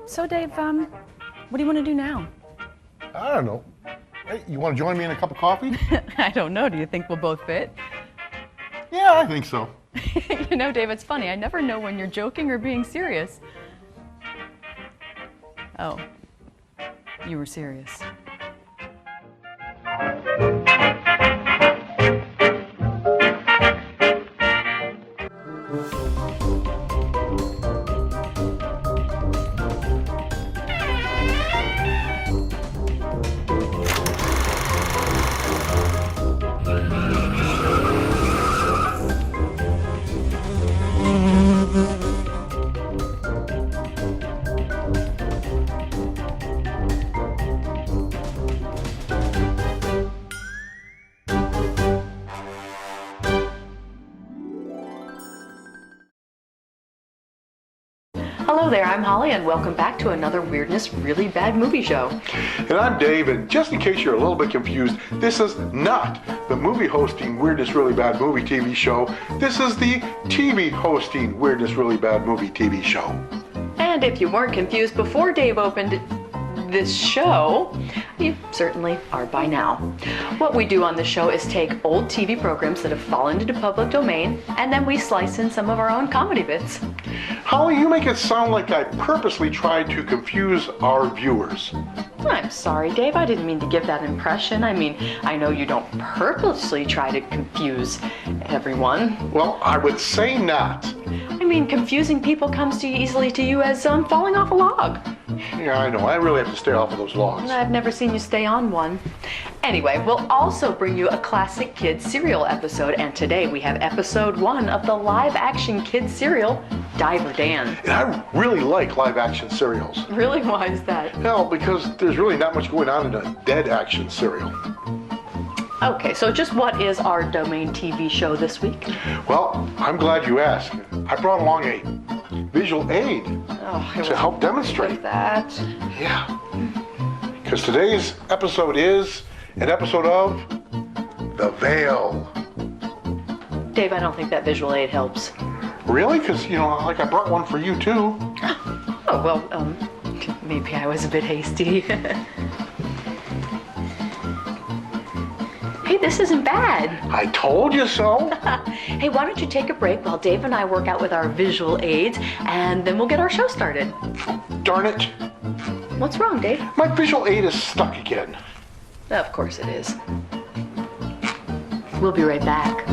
So, Dave, what do you want to do now? I don't know. Hey, you want to join me in a cup of coffee? I don't know. Do you think we'll both fit? Yeah, I think so. You know, Dave, it's funny. I never know when you're joking or being serious. Oh, you were serious. Hello there, I'm Holly, and welcome back to another Weirdness Really Bad Movie Show. And I'm Dave, and just in case you're a little bit confused, this is not the movie hosting Weirdness Really Bad Movie TV show. This is the TV hosting Weirdness Really Bad Movie TV show. And if you weren't confused before Dave opened this show, you certainly are by now. What we do on the show is take old TV programs that have fallen into public domain, and then we slice in some of our own comedy bits. Holly, you make it sound like I purposely tried to confuse our viewers. I'm sorry, Dave. I didn't mean to give that impression. I mean, I know you don't purposely try to confuse everyone. Well, I would say not. I mean, confusing people comes too easily to you as falling off a log. Yeah, I know. I really have to stay off of those logs. I've never seen you stay on one. Anyway, we'll also bring you a classic kids serial episode, and today we have episode 1 of the live-action kids serial, Diver Dan. And I really like live-action serials. Really? Why is that? Well, because there's really not much going on in a dead action serial. Okay, so just what is our domain TV show this week? Well, I'm glad you asked. I brought along a visual aid to help demonstrate that. Yeah. Because today's episode is an episode of The Veil. Dave, I don't think that visual aid helps. Really? Because, you know, like I brought one for you too. Oh, well, maybe I was a bit hasty. Hey, this isn't bad. I told you so. Hey, why don't you take a break while Dave and I work out with our visual aids, and then we'll get our show started. Darn it. What's wrong, Dave? My visual aid is stuck again. Of course it is. We'll be right back.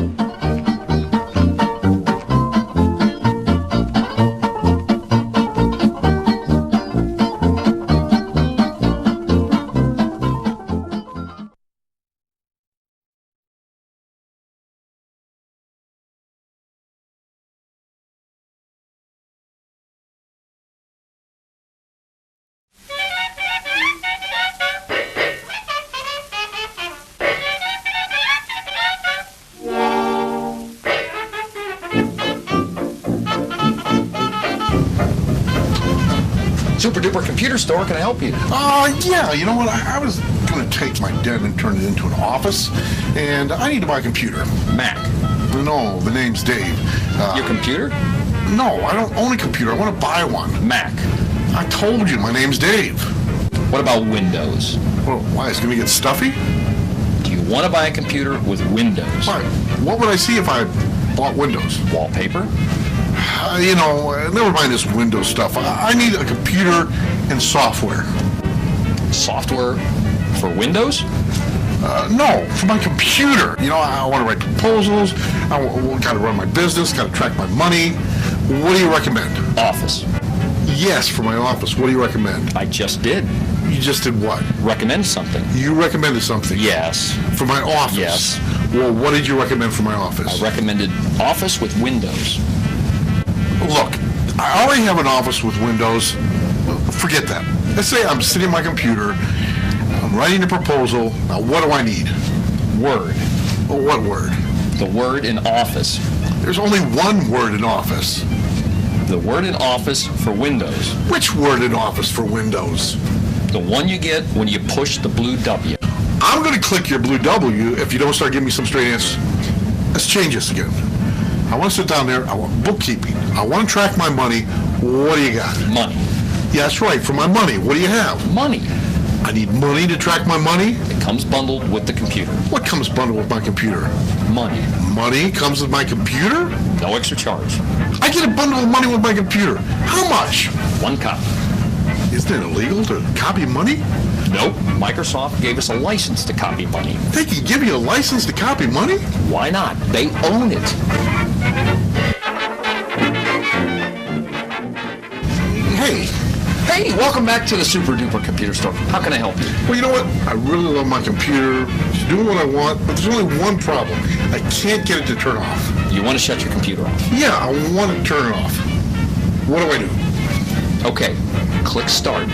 Super Duper Computer Store, can I help you? Yeah, you know what? I was going to take my den and turn it into an office, and I need to buy a computer. Mac. No, the name's Dave. Your computer? No, I don't own a computer. I want to buy one. Mac. I told you, my name's Dave. What about Windows? Well, why? Is it going to get stuffy? Do you want to buy a computer with Windows? Why? What would I see if I bought Windows? Wallpaper? Never mind this Windows stuff. I need a computer and software. Software for Windows? No, for my computer. You know, I want to write proposals. I got to run my business. Got to track my money. What do you recommend? Office. Yes, for my office. What do you recommend? I just did. You just did what? Recommend something. You recommended something? Yes. For my office? Yes. Well, what did you recommend for my office? I recommended Office with Windows. Look, I already have an office with Windows. Forget that. Let's say I'm sitting at my computer, I'm writing a proposal. Now, what do I need? Word. Well, what word? The word in Office. There's only one word in Office. The word in Office for Windows. Which word in Office for Windows? The one you get when you push the blue W. I'm going to click your blue W if you don't start giving me some straight answers. Let's change this again. I want to sit down there. I want bookkeeping. I want to track my money. What do you got? Money. Yeah, that's right, for my money. What do you have? Money. I need money to track my money? It comes bundled with the computer. What comes bundled with my computer? Money. Money comes with my computer? No extra charge. I get a bundle of money with my computer. How much? 1 copy. Isn't it illegal to copy money? Nope. Microsoft gave us a license to copy money. They can give you a license to copy money? Why not? They own it. Hey. Hey, welcome back to the Super Duper Computer Store. How can I help you? Well, you know what? I really love my computer. It's doing what I want, but there's only one problem. I can't get it to turn off. You want to shut your computer off? Yeah, I want to turn it off. What do I do? Okay, click Start.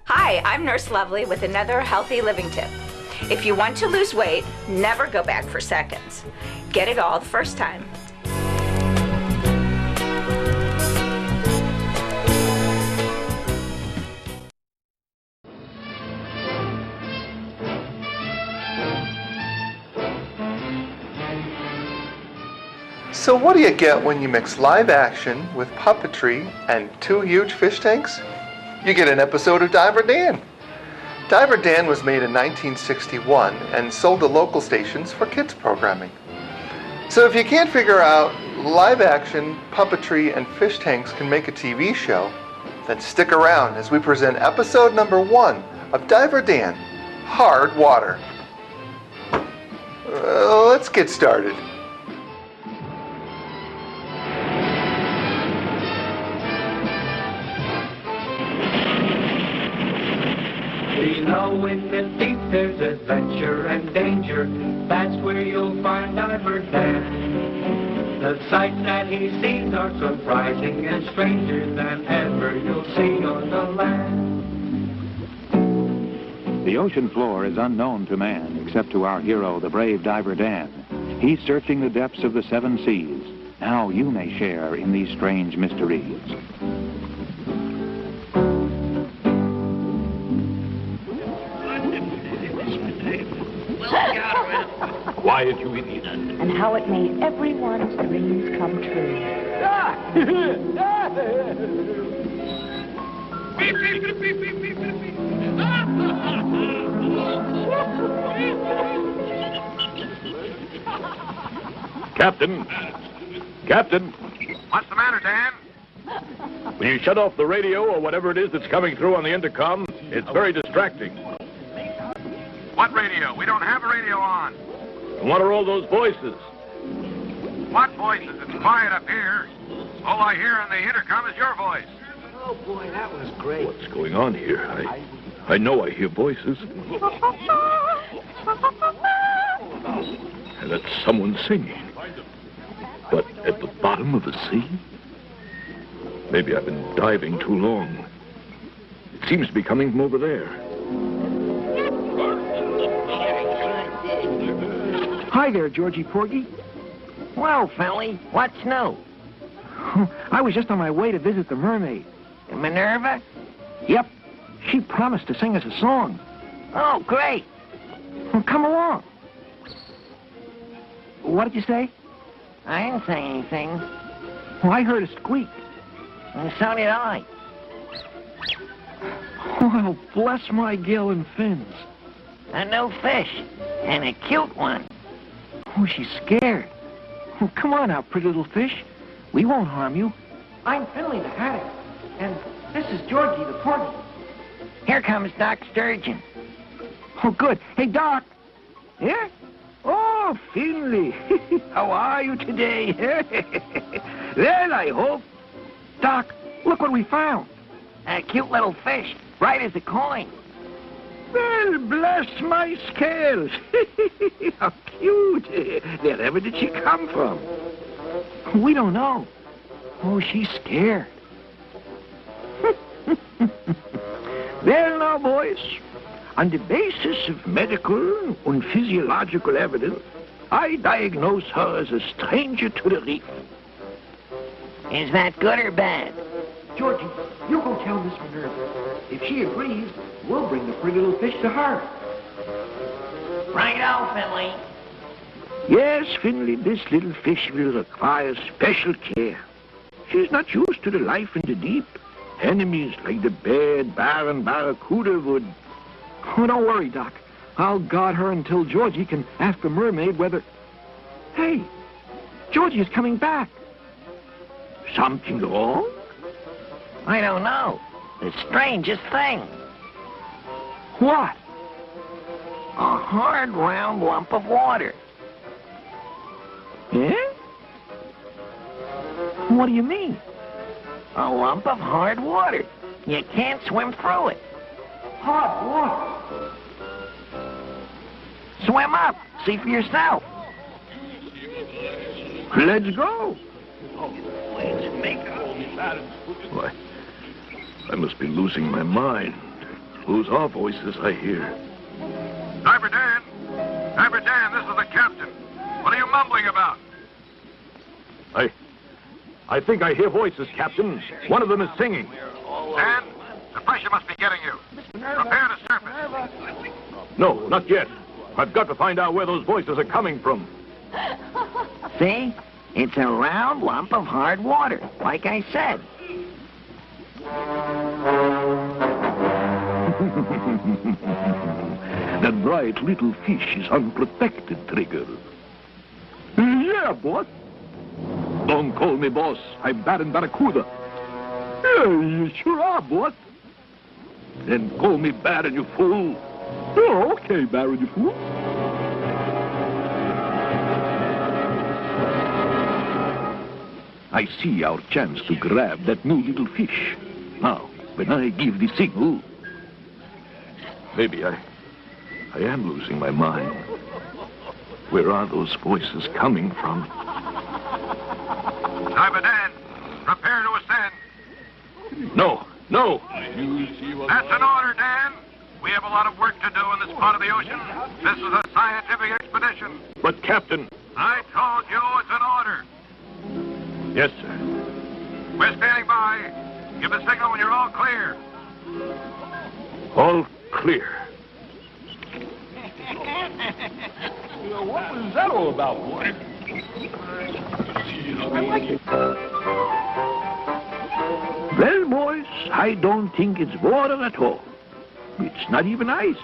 Hi, I'm Nurse Lovely with another healthy living tip. If you want to lose weight, never go back for seconds. Get it all the first time. So what do you get when you mix live action with puppetry and 2 huge fish tanks? You get an episode of Diver Dan. Diver Dan was made in 1961 and sold to local stations for kids programming. So if you can't figure out live action, puppetry, and fish tanks can make a TV show, then stick around as we present episode number 1 of Diver Dan, Hard Water. Let's get started. Below in the deep there's adventure and danger. That's where you'll find Diver Dan. The sights that he sees are surprising and stranger than ever you'll see on the land. The ocean floor is unknown to man, except to our hero, the brave Diver Dan. He's searching the depths of the 7 seas. Now you may share in these strange mysteries. Quiet, you idiot. And how it made everyone's dreams come true. Captain! Captain! What's the matter, Dan? Will you shut off the radio or whatever it is that's coming through on the intercom? It's very distracting. What radio? We don't have a radio on. And what are all those voices? What voices? It's quiet up here. All I hear on the intercom is your voice. Oh boy, that was great. What's going on here? I know I hear voices. And that's someone singing. But at the bottom of the sea? Maybe I've been diving too long. It seems to be coming from over there. Hi there, Georgie Porgy. Well, Felly, what's new? I was just on my way to visit the mermaid. Minerva? Yep. She promised to sing us a song. Oh, great. Well, come along. What did you say? I didn't say anything. Well, I heard a squeak. And so did I. Well, bless my gill and fins. A new fish. And a cute one. Oh, she's scared. Oh, come on now, pretty little fish. We won't harm you. I'm Finley the haddock. And this is Georgie the porgy. Here comes Doc Sturgeon. Oh, good. Hey, Doc. Yeah? Oh, Finley. How are you today? Well, I hope. Doc, look what we found. A cute little fish, bright as a coin. Well, bless my scales. How cute. Wherever did she come from? We don't know. Oh, she's scared. Well, now, boys, on the basis of medical and physiological evidence, I diagnose her as a stranger to the reef. Is that good or bad? Georgie, you go tell Miss Minerva. If she agrees, we'll bring the pretty little fish to her. Right-o, Finley. Yes, Finley, this little fish will require special care. She's not used to the life in the deep. Enemies like the bear and barracuda would... Oh, don't worry, Doc. I'll guard her until Georgie can ask the mermaid whether... Hey, Georgie is coming back. Something wrong? I don't know. The strangest thing. What? A hard, round lump of water. Eh? What do you mean? A lump of hard water. You can't swim through it. Hard water? Swim up. See for yourself. Let's go. Why, I must be losing my mind. Whose are voices I hear? Diver Dan! Diver Dan, this is the captain. What are you mumbling about? I think I hear voices, Captain. One of them is singing. Dan, the pressure must be getting you. Prepare to surface. No, not yet. I've got to find out where those voices are coming from. See? It's a round lump of hard water, like I said. That bright little fish is unprotected, Trigger. Yeah, boss. Don't call me boss. I'm Baron Barracuda. Yeah, you sure are, boss. Then call me Baron, you fool. Oh, okay, Baron, you fool. I see our chance to grab that new little fish. Now, when I give the signal... Maybe I am losing my mind. Where are those voices coming from? Diver Dan, prepare to ascend. No. That's an order, Dan. We have a lot of work to do in this part of the ocean. This is a scientific expedition. But, Captain... I told you it's an order. Yes, sir. We're standing by. Give the signal when you're all clear. All clear. What was that all about, boy? Well, boys, I don't think it's water at all. It's not even ice.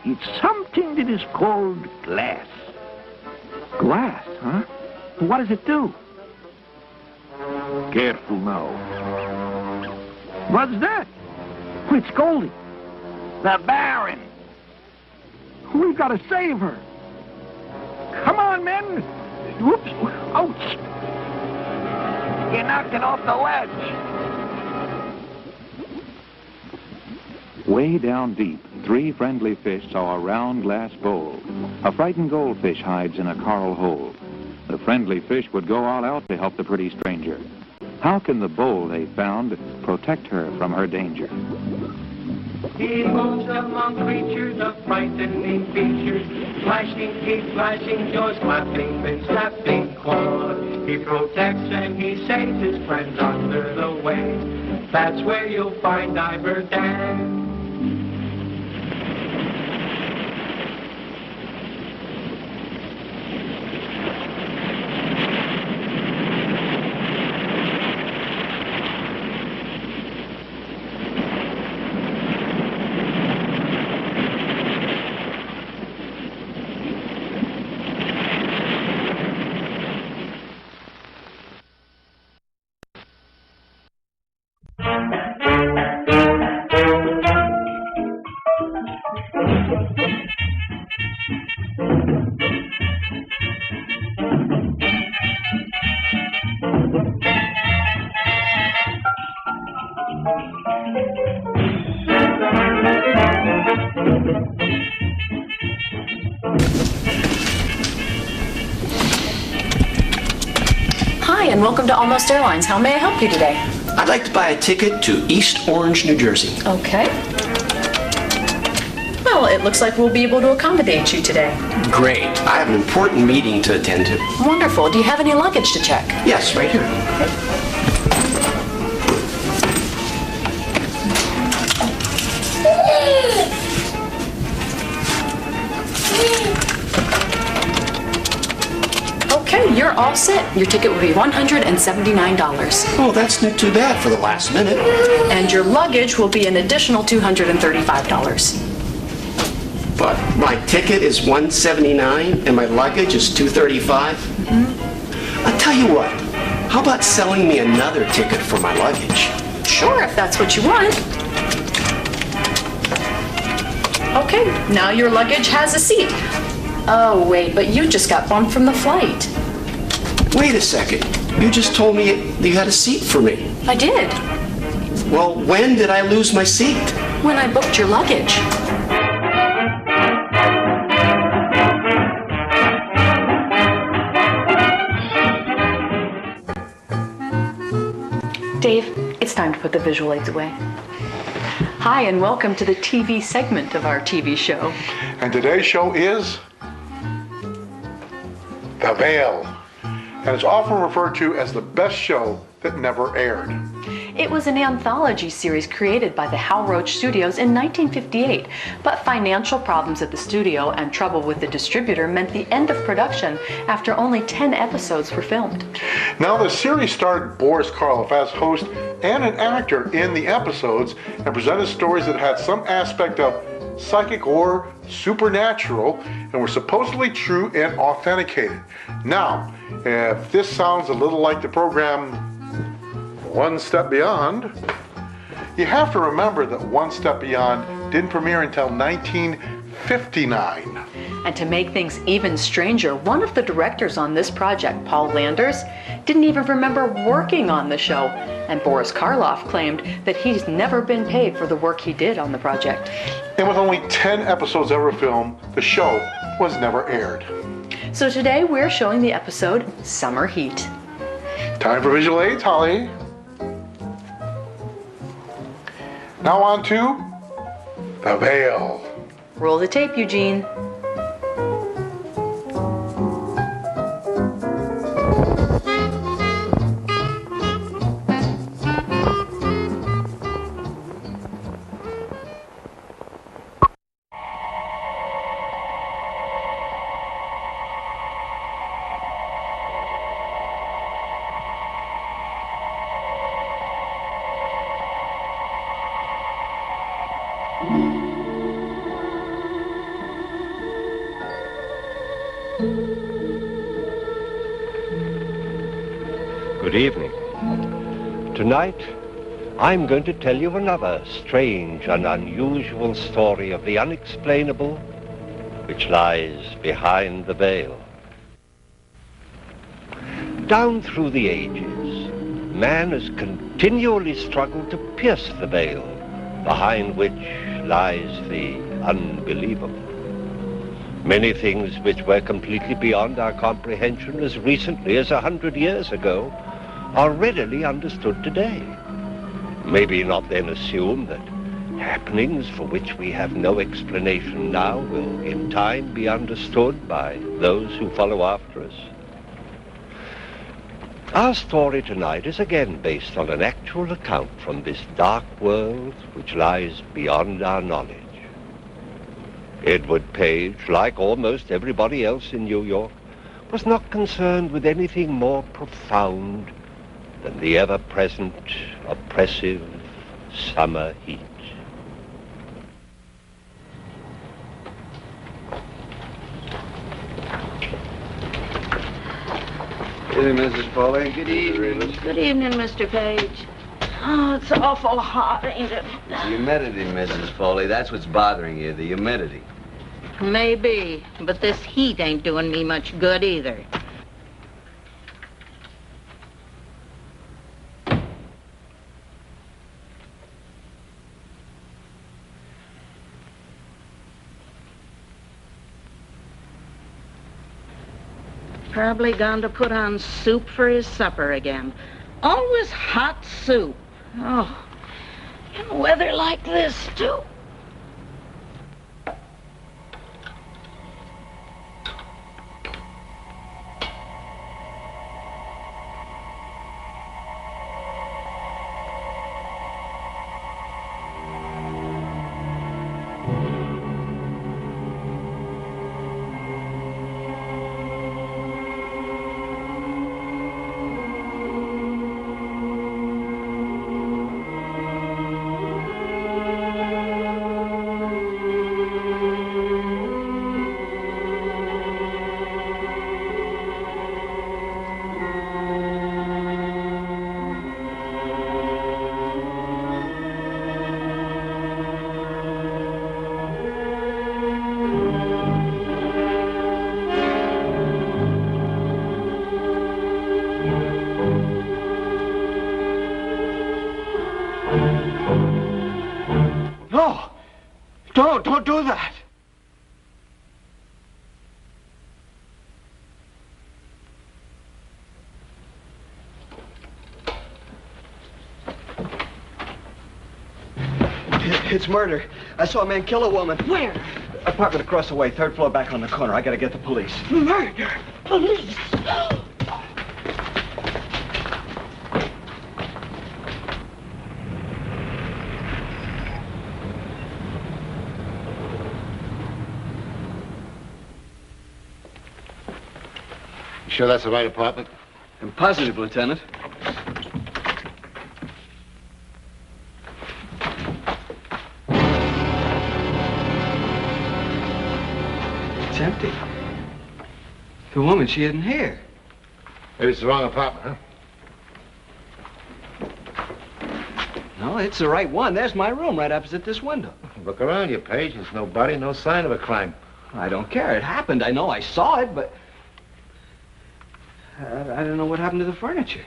It's something that is called glass. Glass, huh? What does it do? Careful now. What's that? Oh, it's Goldie. The Baron. We've got to save her. Come on, men. Whoops. Ouch. You knocked it off the ledge. Way down deep, 3 friendly fish saw a round glass bowl. A frightened goldfish hides in a coral hole. The friendly fish would go all out to help the pretty stranger. How can the bowl they found protect her from her danger? He moves among creatures of frightening features, flashing teeth, flashing jaws, clapping and snapping claws. He protects and he saves his friends under the waves. That's where you'll find Diver Dan. Hi, and welcome to Almost Airlines. How may I help you today? I'd like to buy a ticket to East Orange, New Jersey. Okay. Well, it looks like we'll be able to accommodate you today. Great. I have an important meeting to attend to. Wonderful. Do you have any luggage to check? Yes, right here. Okay, you're all set. Your ticket will be $179. Oh, that's not too bad for the last minute. And your luggage will be an additional $235. But my ticket is $179 and my luggage is $235? I'll tell you what, how about selling me another ticket for my luggage? Sure, if that's what you want. Okay, now your luggage has a seat. Oh, wait, but you just got bumped from the flight. Wait a second. You just told me you had a seat for me. I did. Well, when did I lose my seat? When I booked your luggage. Dave, it's time to put the visual aids away. Hi, and welcome to the TV segment of our TV show. And today's show is The Veil. And it's often referred to as the best show that never aired. It was an anthology series created by the Hal Roach Studios in 1958, but financial problems at the studio and trouble with the distributor meant the end of production after only 10 episodes were filmed. Now, the series starred Boris Karloff as host and an actor in the episodes and presented stories that had some aspect of psychic or supernatural and were supposedly true and authenticated. Now, if this sounds a little like the program One Step Beyond, you have to remember that One Step Beyond didn't premiere until 1959. And to make things even stranger, one of the directors on this project, Paul Landers, didn't even remember working on the show, and Boris Karloff claimed that he's never been paid for the work he did on the project. And with only 10 episodes ever filmed, the show was never aired. So today we're showing the episode Summer Heat. Time for visual aids, Holly. Now on to The Veil. Roll the tape, Eugene. Good evening. Tonight, I'm going to tell you another strange and unusual story of the unexplainable which lies behind the veil. Down through the ages, man has continually struggled to pierce the veil behind which lies the unbelievable. Many things which were completely beyond our comprehension as recently as 100 years ago are readily understood today. Maybe not then assume that happenings for which we have no explanation now will in time be understood by those who follow after us. Our story tonight is again based on an actual account from this dark world which lies beyond our knowledge. Edward Page, like almost everybody else in New York, was not concerned with anything more profound than the ever-present, oppressive summer heat. Good evening, Mrs. Foley. Good evening. Good evening, Mr. Page. Oh, it's awful hot, ain't it? The humidity, Mrs. Foley. That's what's bothering you, the humidity. Maybe, but this heat ain't doing me much good either. Probably gone to put on soup for his supper again. Always hot soup. Oh, in weather like this, too. No, don't do that. It's murder. I saw a man kill a woman. Where? Apartment across the way, 3rd floor back on the corner. I gotta get the police. Murder. Police. You sure that's the right apartment? I'm positive, Lieutenant. It's empty. The woman, she isn't here. Maybe it's the wrong apartment, huh? No, it's the right one. There's my room right opposite this window. Look around you, Page. There's no body, no sign of a crime. I don't care. It happened. I know I saw it, but... I don't know what happened to the furniture.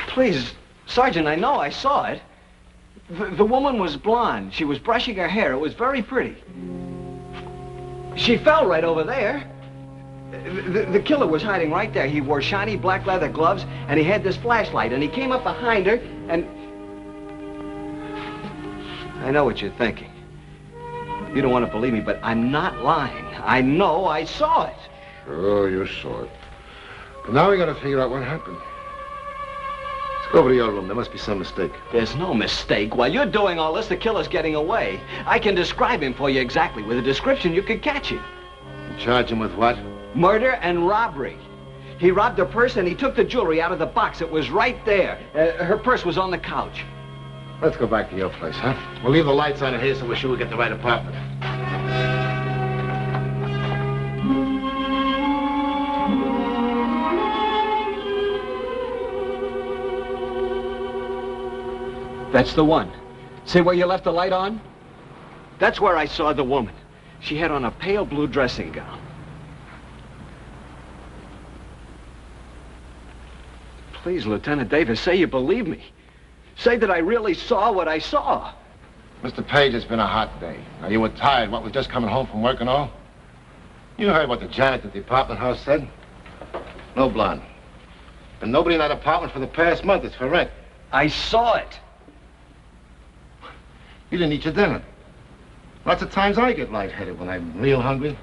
Please, Sergeant, I know I saw it. The woman was blonde. She was brushing her hair. It was very pretty. She fell right over there. The killer was hiding right there. He wore shiny black leather gloves, and he had this flashlight, and he came up behind her, and... I know what you're thinking. You don't want to believe me, but I'm not lying. I know I saw it. Sure, you saw it. But now we gotta figure out what happened. Let's go over to your room. There must be some mistake. There's no mistake. While you're doing all this, the killer's getting away. I can describe him for you exactly. With a description, you could catch him. And charge him with what? Murder and robbery. He robbed her purse and he took the jewelry out of the box. It was right there. Her purse was on the couch. Let's go back to your place, huh? We'll leave the lights on in here so we're sure we get the right apartment. That's the one. See where you left the light on? That's where I saw the woman. She had on a pale blue dressing gown. Please, Lieutenant Davis, say you believe me. Say that I really saw what I saw. Mr. Page, it's been a hot day. Now, you were tired, what, with just coming home from work and all? You heard what the janitor at the apartment house said? No blonde. And nobody in that apartment for the past month. It's for rent. I saw it. You didn't eat your dinner. Lots of times I get lightheaded when I'm real hungry.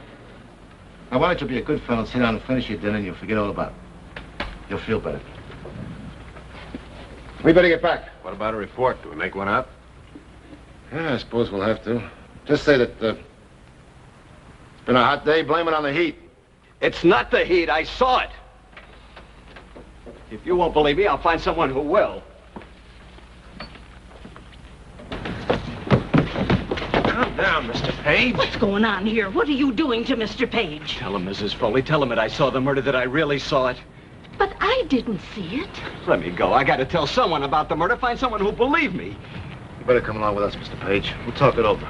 Now, why don't you be a good fellow and sit down and finish your dinner and you'll forget all about it. You'll feel better. We better get back. What about a report? Do we make one up? Yeah, I suppose we'll have to. Just say that it's been a hot day. Blame it on the heat. It's not the heat. I saw it. If you won't believe me, I'll find someone who will. Calm down, Mr. Page. What's going on here? What are you doing to Mr. Page? Tell him, Mrs. Foley. Tell him that I saw the murder, that I really saw it. But I didn't see it. Let me go. I got to tell someone about the murder. Find someone who'll believe me. You better come along with us, Mr. Page. We'll talk it over.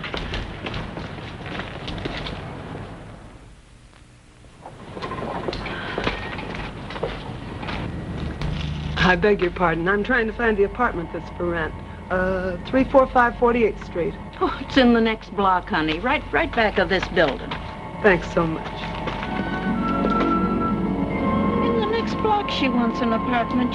I beg your pardon. I'm trying to find the apartment that's for rent. 345 48th Street. Oh, it's in the next block, honey. Right back of this building. Thanks so much. In the next block, she wants an apartment.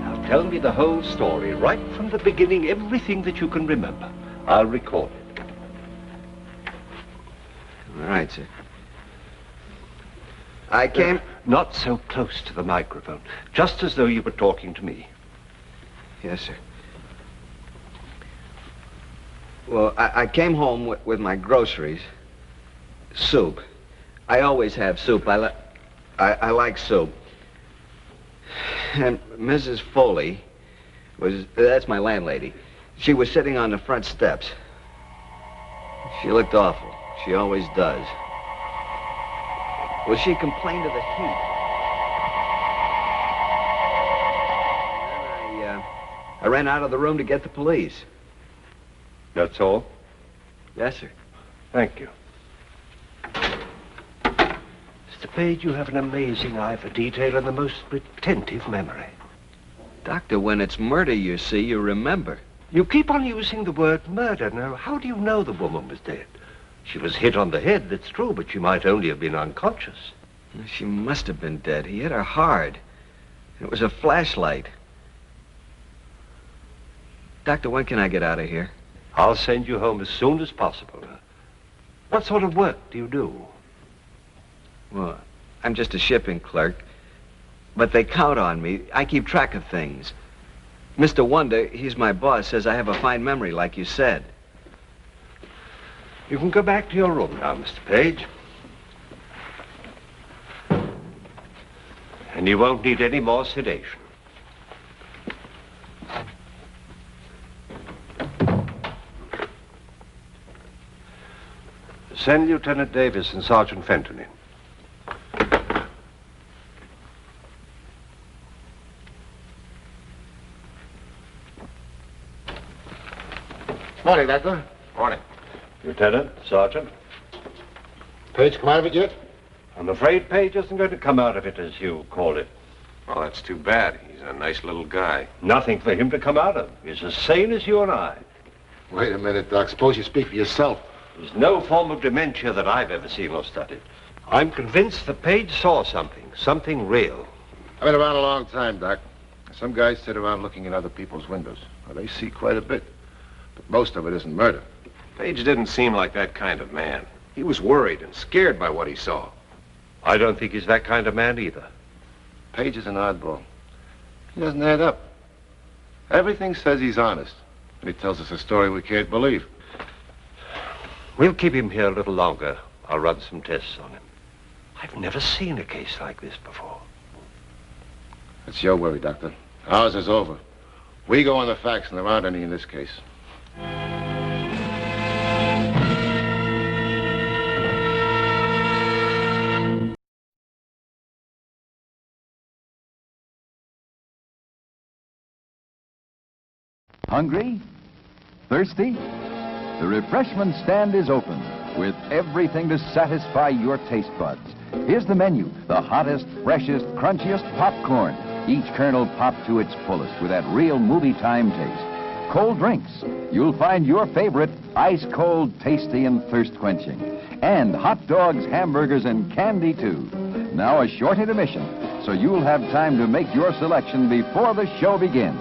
Now tell me the whole story, right from the beginning, everything that you can remember. I'll record it. All right, sir. I came... Not so close to the microphone. Just as though you were talking to me. Yes, sir. Well, I came home with my groceries. Soup. I always have soup. I like soup. And Mrs. Foley that's my landlady. She was sitting on the front steps. She looked awful. She always does. Well, she complained of the heat. And then I ran out of the room to get the police. That's all? Yes, sir. Thank you. Page, you have an amazing eye for detail and the most retentive memory. Doctor, when it's murder, you see, you remember. You keep on using the word murder. Now, how do you know the woman was dead? She was hit on the head, that's true, but she might only have been unconscious. She must have been dead. He hit her hard. It was a flashlight. Doctor, when can I get out of here? I'll send you home as soon as possible. What sort of work do you do? Well, I'm just a shipping clerk. But they count on me. I keep track of things. Mr. Wonder, he's my boss, says I have a fine memory, like you said. You can go back to your room now, Mr. Page. And you won't need any more sedation. Send Lieutenant Davis and Sergeant Fenton in. Morning, Doctor. Morning. Lieutenant, Sergeant. Page come out of it yet? I'm afraid Page isn't going to come out of it, as you call it. Well, that's too bad. He's a nice little guy. Nothing for him to come out of. He's as sane as you and I. Wait a minute, Doc. Suppose you speak for yourself. There's no form of dementia that I've ever seen or studied. I'm convinced that Page saw something real. I've been around a long time, Doc. Some guys sit around looking in other people's windows. Well, they see quite a bit. But most of it isn't murder. Page didn't seem like that kind of man. He was worried and scared by what he saw. I don't think he's that kind of man either. Page is an oddball. He doesn't add up. Everything says he's honest. And he tells us a story we can't believe. We'll keep him here a little longer. I'll run some tests on him. I've never seen a case like this before. It's your worry, Doctor. Ours is over. We go on the facts, and there aren't any in this case. Hungry? Thirsty? The refreshment stand is open with everything to satisfy your taste buds. Here's the menu: the hottest, freshest, crunchiest popcorn, each kernel popped to its fullest with that real movie time taste. Cold drinks, you'll find your favorite ice cold, tasty, and thirst quenching. And hot dogs, hamburgers, and candy too. Now a short intermission, so you'll have time to make your selection before the show begins.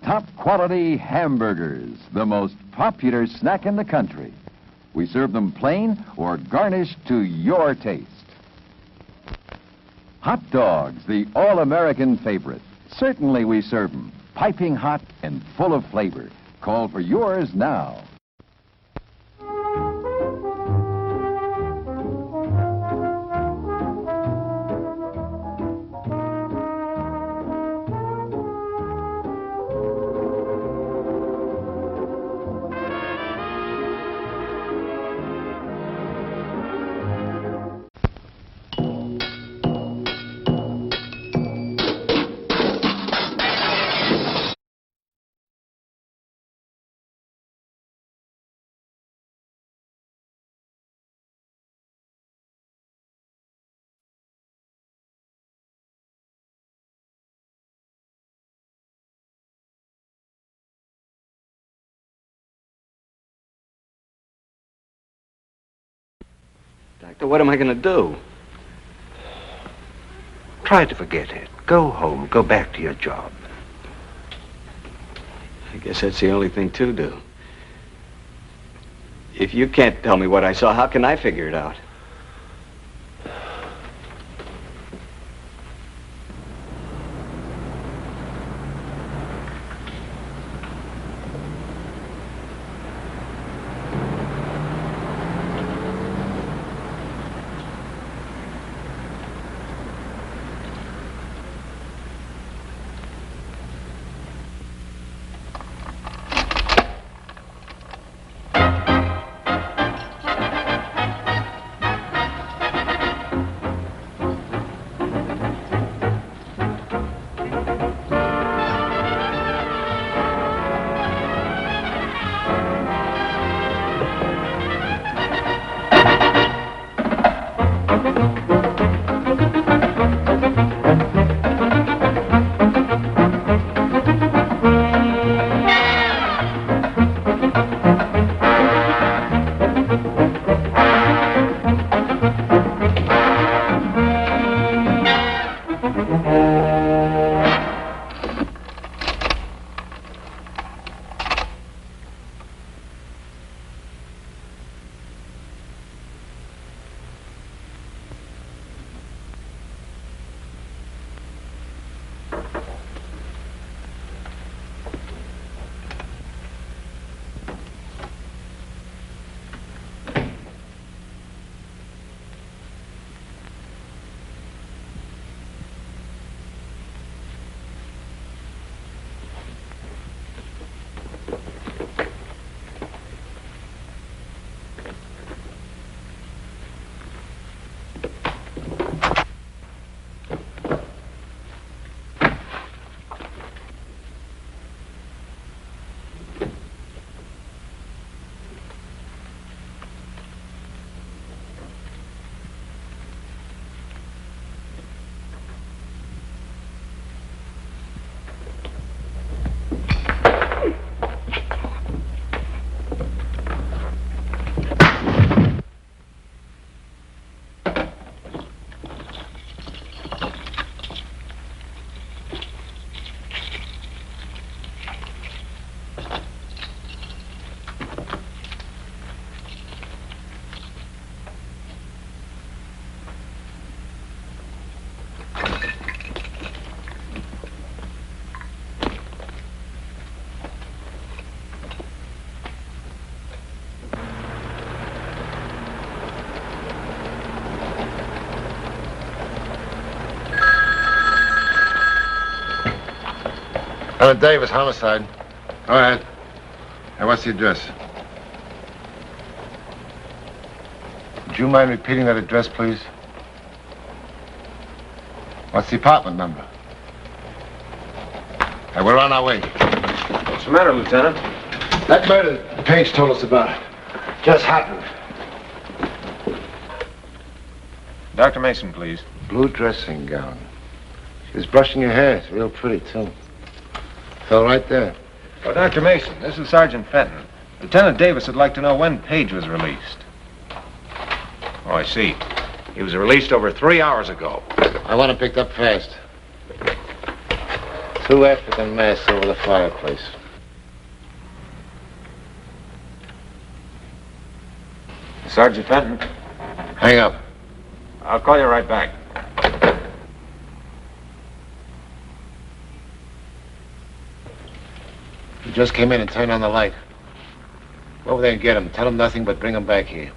Top quality hamburgers, the most popular snack in the country. We serve them plain or garnished to your taste. Hot dogs, the all-American favorite. Certainly we serve them, piping hot and full of flavor. Call for yours now. Doctor, what am I going to do? Try to forget it. Go home. Go back to your job. I guess that's the only thing to do. If you can't tell me what I saw, how can I figure it out? Lieutenant Davis, homicide. Go ahead. Hey, what's the address? Would you mind repeating that address, please? What's the apartment number? Hey, we're on our way. What's the matter, Lieutenant? That murder that Page told us about just happened. Dr. Mason, please. Blue dressing gown. She was brushing her hair. It's real pretty, too. Fell right there. Oh, Dr. Mason, this is Sergeant Fenton. Lieutenant Davis would like to know when Page was released. Oh, I see. He was released over 3 hours ago. I want him picked up fast. 2 African masks over the fireplace. Sergeant Fenton. Hang up. I'll call you right back. He just came in and turned on the light. Go over there and get him. Tell him nothing but bring him back here.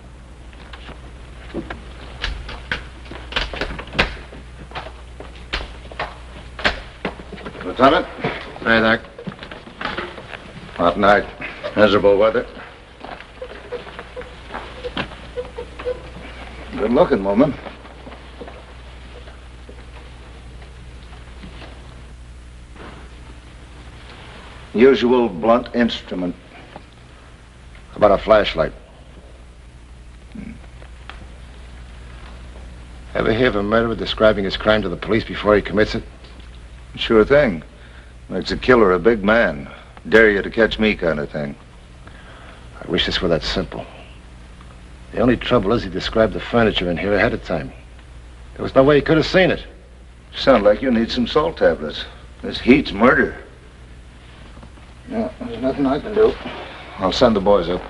Lieutenant? Hey, Doc. Hot night. Miserable weather. Good looking woman. Usual blunt instrument. How about a flashlight? Ever hear of a murderer describing his crime to the police before he commits it? Sure thing. Makes a killer a big man. Dare you to catch me kind of thing. I wish this were that simple. The only trouble is he described the furniture in here ahead of time. There was no way he could have seen it. Sound like you need some salt tablets. This heat's murder. Yeah, there's nothing I can do. I'll send the boys up.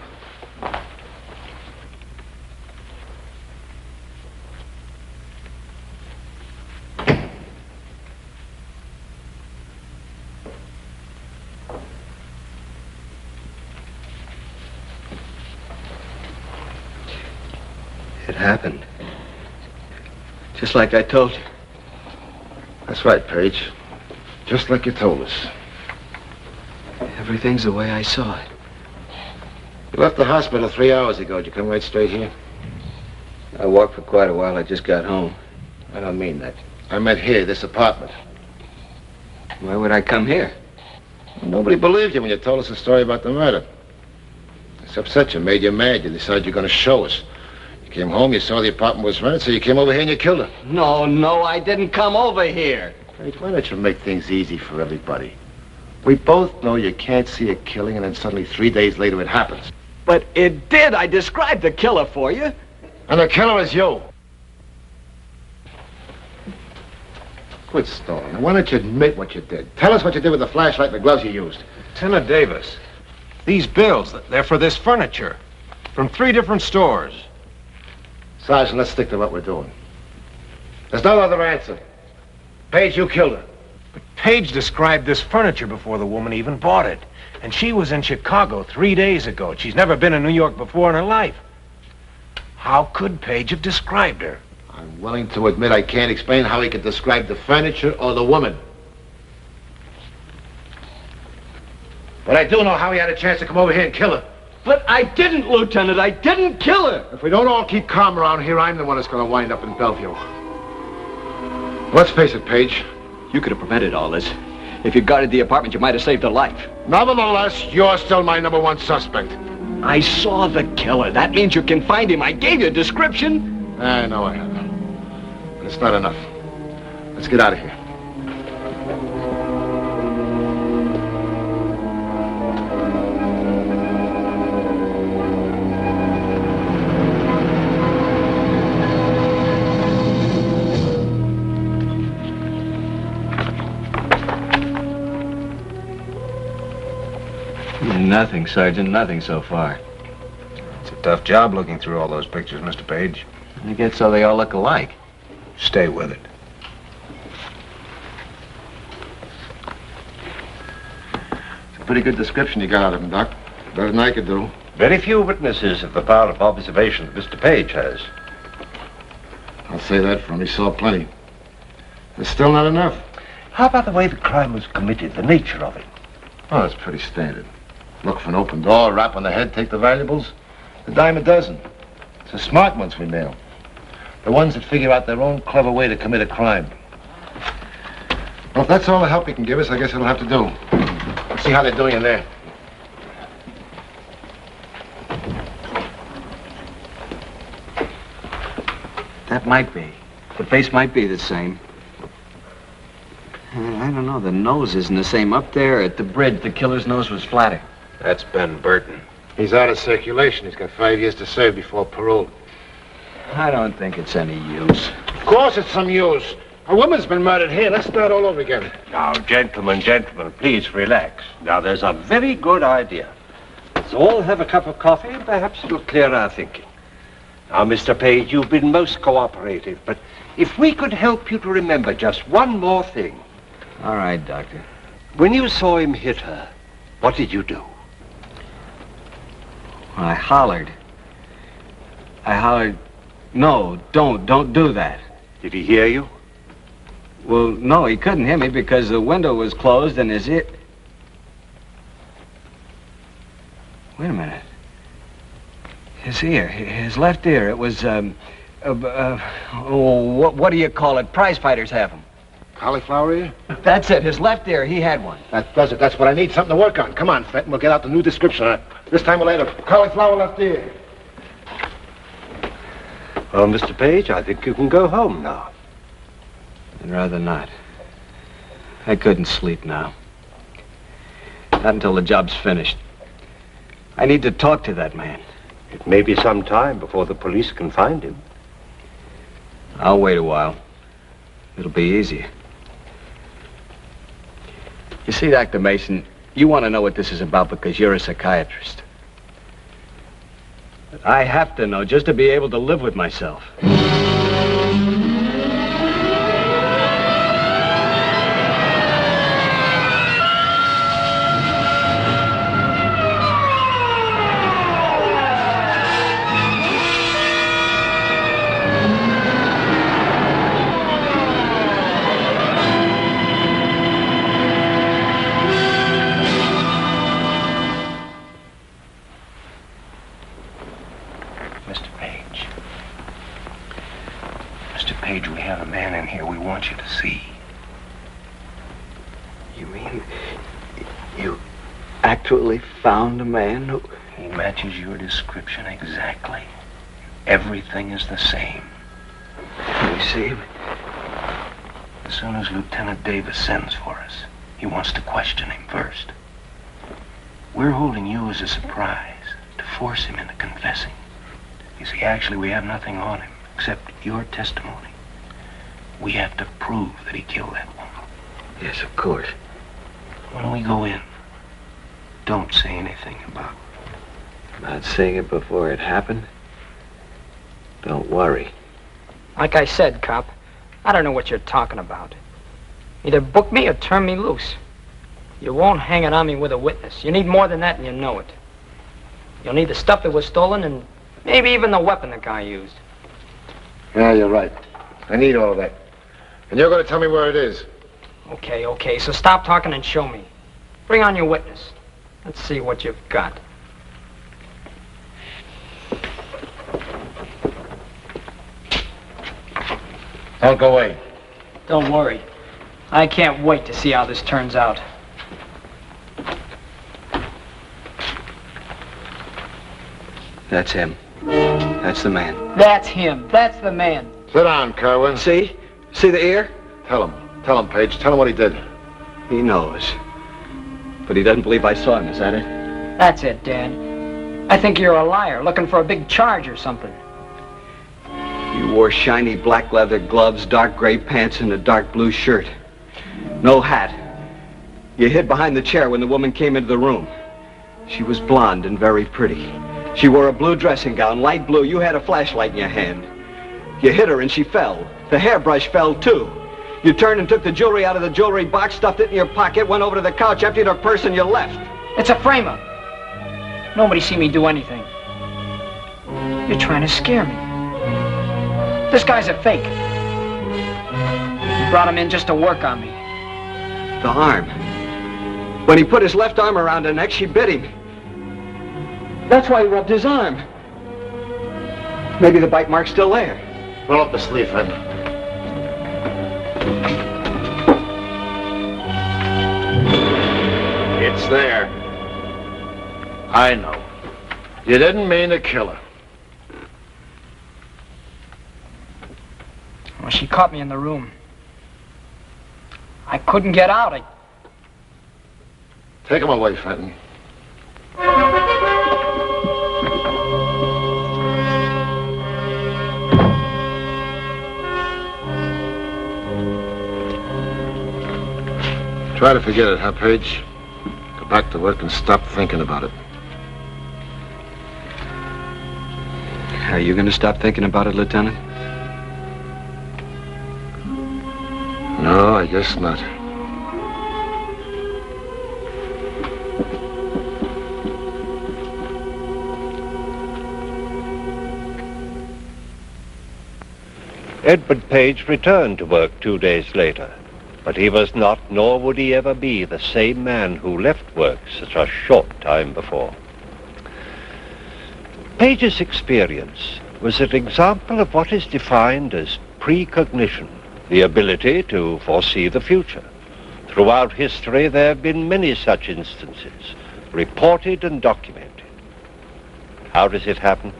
It happened. Just like I told you. That's right, Page. Just like you told us. Everything's the way I saw it. You left the hospital 3 hours ago. Did you come right straight here? I walked for quite a while. I just got home. I don't mean that. I meant here, this apartment. Why would I come here? Nobody believed you when you told us the story about the murder. It's upset you, made you mad. You decided you're going to show us. You You came home, you saw the apartment was rented, so you came over here and you killed her. No, I didn't come over here. Page, why don't you make things easy for everybody? We both know you can't see a killing, and then suddenly 3 days later it happens. But it did. I described the killer for you. And the killer is you. Quit stalling. Why don't you admit what you did? Tell us what you did with the flashlight and the gloves you used. Lieutenant Davis, these bills, they're for this furniture. From 3 different stores. Sergeant, let's stick to what we're doing. There's no other answer. Paige, you killed her. But Paige described this furniture before the woman even bought it. And she was in Chicago 3 days ago. She's never been in New York before in her life. How could Paige have described her? I'm willing to admit I can't explain how he could describe the furniture or the woman. But I do know how he had a chance to come over here and kill her. But I didn't, Lieutenant. I didn't kill her. If we don't all keep calm around here, I'm the one that's going to wind up in Bellevue. Let's face it, Paige. You could have prevented all this. If you guarded the apartment, you might have saved her life. Nevertheless, you're still my #1 suspect. I saw the killer. That means you can find him. I gave you a description. I know I have. But it's not enough. Let's get out of here. Nothing, Sergeant. Nothing so far. It's a tough job looking through all those pictures, Mr. Page. I guess so they all look alike. Stay with it. It's a pretty good description you got out of him, Doc. Better than I could do. Very few witnesses have the power of observation that Mr. Page has. I'll say that for him. He saw plenty. It's still not enough. How about the way the crime was committed, the nature of it? Oh, that's pretty standard. Look for an open door, rap on the head, take the valuables. A dime a dozen. It's the smart ones we nail. The ones that figure out their own clever way to commit a crime. Well, if that's all the help you can give us, I guess it'll have to do. Let's see how they're doing in there. That might be. The face might be the same. I don't know. The nose isn't the same. Up there at the bridge, the killer's nose was flatter. That's Ben Burton. He's out of circulation. He's got 5 years to serve before parole. I don't think it's any use. Of course it's some use. A woman's been murdered here. Let's start all over again. Now, gentlemen, please relax. Now, there's a very good idea. Let's all have a cup of coffee, and perhaps it'll clear our thinking. Now, Mr. Page, you've been most cooperative, but if we could help you to remember just one more thing. All right, Doctor. When you saw him hit her, what did you do? I hollered. No, don't do that. Did he hear you? Well, no, he couldn't hear me because the window was closed and his ear... Wait a minute. His ear, his left ear, it was, what do you call it? Prize fighters have them. Cauliflower ear? That's it, his left ear, he had one. That does it. That's what I need, something to work on. Come on, Fenton, we'll get out the new description on it. This time we'll add a cauliflower left ear. Well, Mr. Page, I think you can go home now. I'd rather not. I couldn't sleep now. Not until the job's finished. I need to talk to that man. It may be some time before the police can find him. I'll wait a while. It'll be easier. You see, Dr. Mason, you want to know what this is about because you're a psychiatrist. But I have to know just to be able to live with myself. Actually found a man who... He matches your description exactly. Everything is the same. You see? As soon as Lieutenant Davis sends for us, he wants to question him first. We're holding you as a surprise to force him into confessing. You see, actually, we have nothing on him except your testimony. We have to prove that he killed that woman. Yes, of course. When we go in, don't say anything about seeing it before it happened? Don't worry. Like I said, cop, I don't know what you're talking about. Either book me or turn me loose. You won't hang it on me with a witness. You need more than that, and you know it. You'll need the stuff that was stolen and maybe even the weapon the guy used. Yeah, you're right. I need all of that. And you're going to tell me where it is. Okay, so stop talking and show me. Bring on your witness. Let's see what you've got. Don't go away. Don't worry. I can't wait to see how this turns out. That's him. That's the man. That's him. That's the man. Sit down, Kerwin. See? See the ear? Tell him. Tell him, Page. Tell him what he did. He knows. But he doesn't believe I saw him, is that it? That's it, Dad. I think you're a liar, looking for a big charge or something. You wore shiny black leather gloves, dark gray pants, and a dark blue shirt. No hat. You hid behind the chair when the woman came into the room. She was blonde and very pretty. She wore a blue dressing gown, light blue. You had a flashlight in your hand. You hit her and she fell. The hairbrush fell too. You turned and took the jewelry out of the jewelry box, stuffed it in your pocket, went over to the couch, emptied her purse, and you left. It's a frame-up. Nobody seen me do anything. You're trying to scare me. This guy's a fake. You brought him in just to work on me. The arm. When he put his left arm around her neck, she bit him. That's why he rubbed his arm. Maybe the bite mark's still there. Roll up the sleeve, Fenton. It's there. I know. You didn't mean to kill her. Well, she caught me in the room. I couldn't get out. Take him away, Fenton. Try to forget it, huh, Page? Go back to work and stop thinking about it. Are you going to stop thinking about it, Lieutenant? No, I guess not. Edward Page returned to work 2 days later, but he was not, nor would he ever be, the same man who left work such a short time before. Page's experience was an example of what is defined as precognition, the ability to foresee the future. Throughout history, there have been many such instances, reported and documented. How does it happen?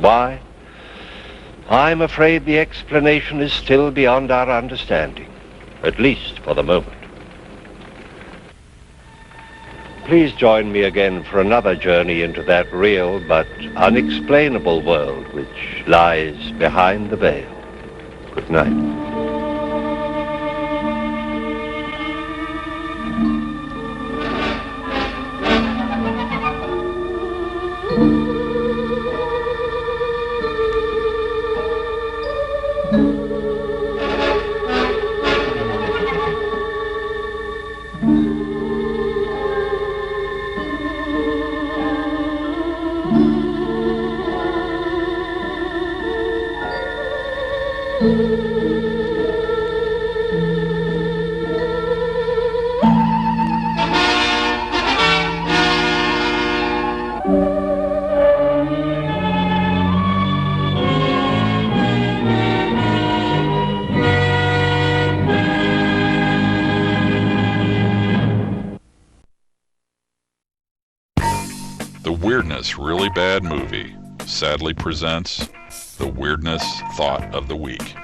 Why? I'm afraid the explanation is still beyond our understanding, at least for the moment. Please join me again for another journey into that real but unexplainable world which lies behind the veil. Good night. The Weirdness Really Bad Movie sadly presents the Weirdness Thought of the Week.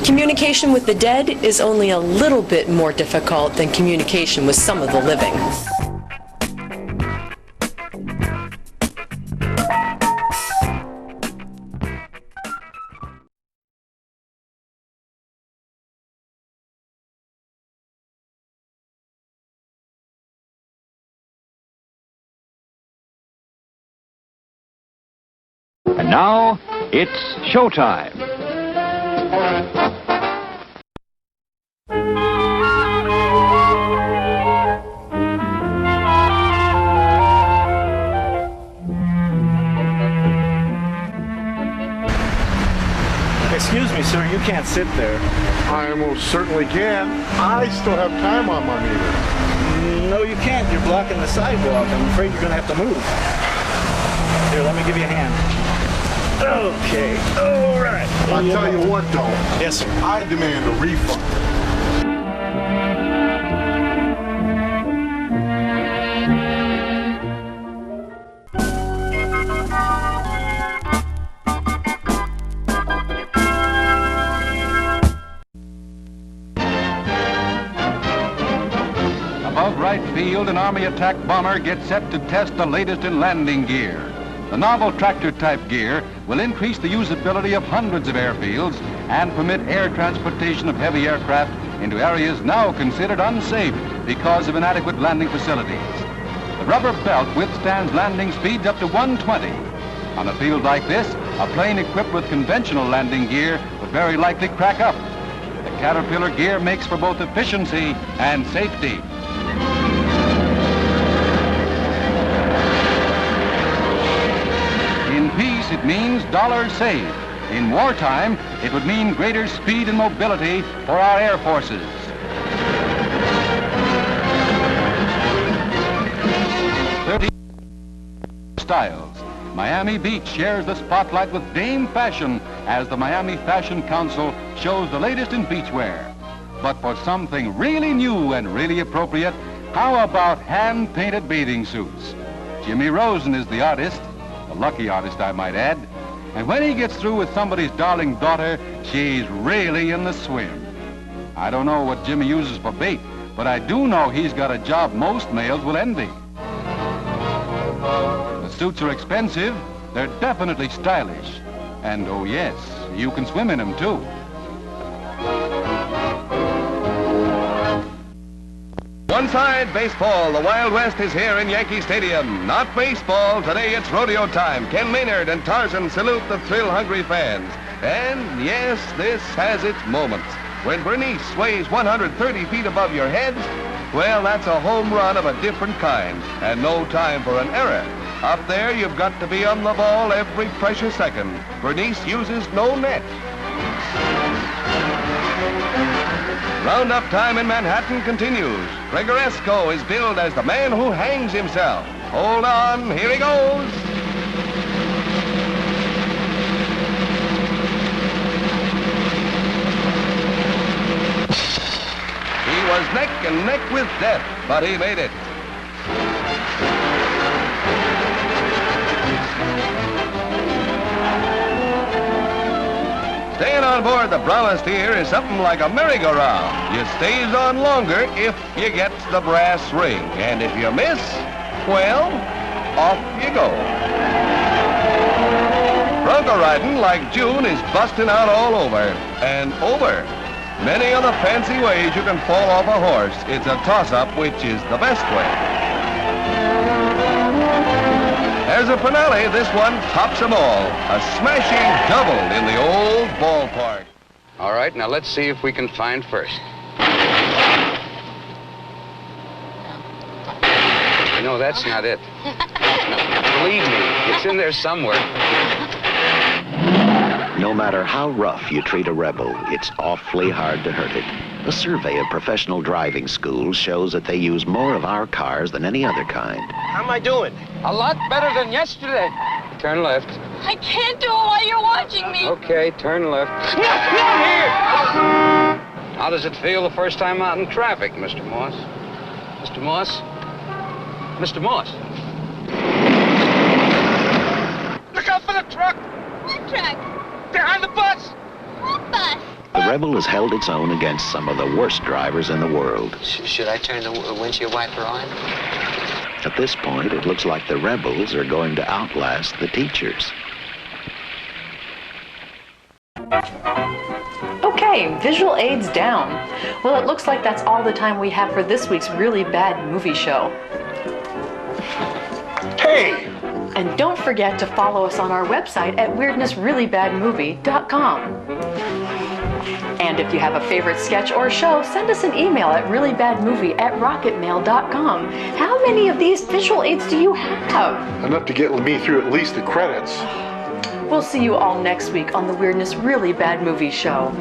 Communication with the dead is only a little bit more difficult than communication with some of the living. And now, it's showtime. Excuse me, sir, you can't sit there. I most certainly can. I still have time on my meter. No, you can't. You're blocking the sidewalk. I'm afraid you're going to have to move. Here, let me give you a hand. Okay, all right. I'll tell you what, though. Yes, sir. I demand a refund. Above right field, an Army attack bomber gets set to test the latest in landing gear. The novel tractor-type gear will increase the usability of hundreds of airfields and permit air transportation of heavy aircraft into areas now considered unsafe because of inadequate landing facilities. The rubber belt withstands landing speeds up to 120. On a field like this, a plane equipped with conventional landing gear would very likely crack up. The Caterpillar gear makes for both efficiency and safety. In peace, it means dollars saved. In wartime, it would mean greater speed and mobility for our air forces. Styles. Miami Beach shares the spotlight with Dame Fashion as the Miami Fashion Council shows the latest in beachwear. But for something really new and really appropriate, how about hand-painted bathing suits? Jimmy Rosen is the artist. A lucky artist, I might add. And when he gets through with somebody's darling daughter, she's really in the swim. I don't know what Jimmy uses for bait, but I do know he's got a job most males will envy. The suits are expensive, they're definitely stylish. And oh yes, you can swim in them too. One side, baseball. The Wild West is here in Yankee Stadium. Not baseball. Today it's rodeo time. Ken Maynard and Tarzan salute the thrill-hungry fans. And yes, this has its moments. When Bernice sways 130 feet above your heads, well, that's a home run of a different kind. And no time for an error. Up there, you've got to be on the ball every precious second. Bernice uses no net. Roundup time in Manhattan continues. Gregoresco is billed as the man who hangs himself. Hold on, here he goes. He was neck and neck with death, but he made it. Staying on board the Brahma steer is something like a merry-go-round. You stays on longer if you get the brass ring. And if you miss, well, off you go. Bronco riding like June is busting out all over and over. Many are the fancy ways you can fall off a horse. It's a toss-up which is the best way. As a finale, this one tops them all. A smashing double in the old ballpark. All right, now let's see if we can find first. No, that's not it. No, believe me, it's in there somewhere. No matter how rough you treat a rebel, it's awfully hard to hurt it. A survey of professional driving schools shows that they use more of our cars than any other kind. How am I doing? A lot better than yesterday. Turn left. I can't do it while you're watching me. Okay, turn left. Here! How does it feel the first time out in traffic, Mr. Moss? Mr. Moss? Mr. Moss? Look out for the truck! truck. Behind the bus! What bus? The Rebel has held its own against some of the worst drivers in the world. Should I turn the windshield wiper on? At this point, it looks like the Rebels are going to outlast the teachers. Okay, visual aids down. Well, it looks like that's all the time we have for this week's really bad movie show. Hey! And don't forget to follow us on our website at weirdnessreallybadmovie.com. And if you have a favorite sketch or show, send us an email at reallybadmovie@rocketmail.com. How many of these visual aids do you have? Enough to get me through at least the credits. We'll see you all next week on the Weirdness Really Bad Movie Show.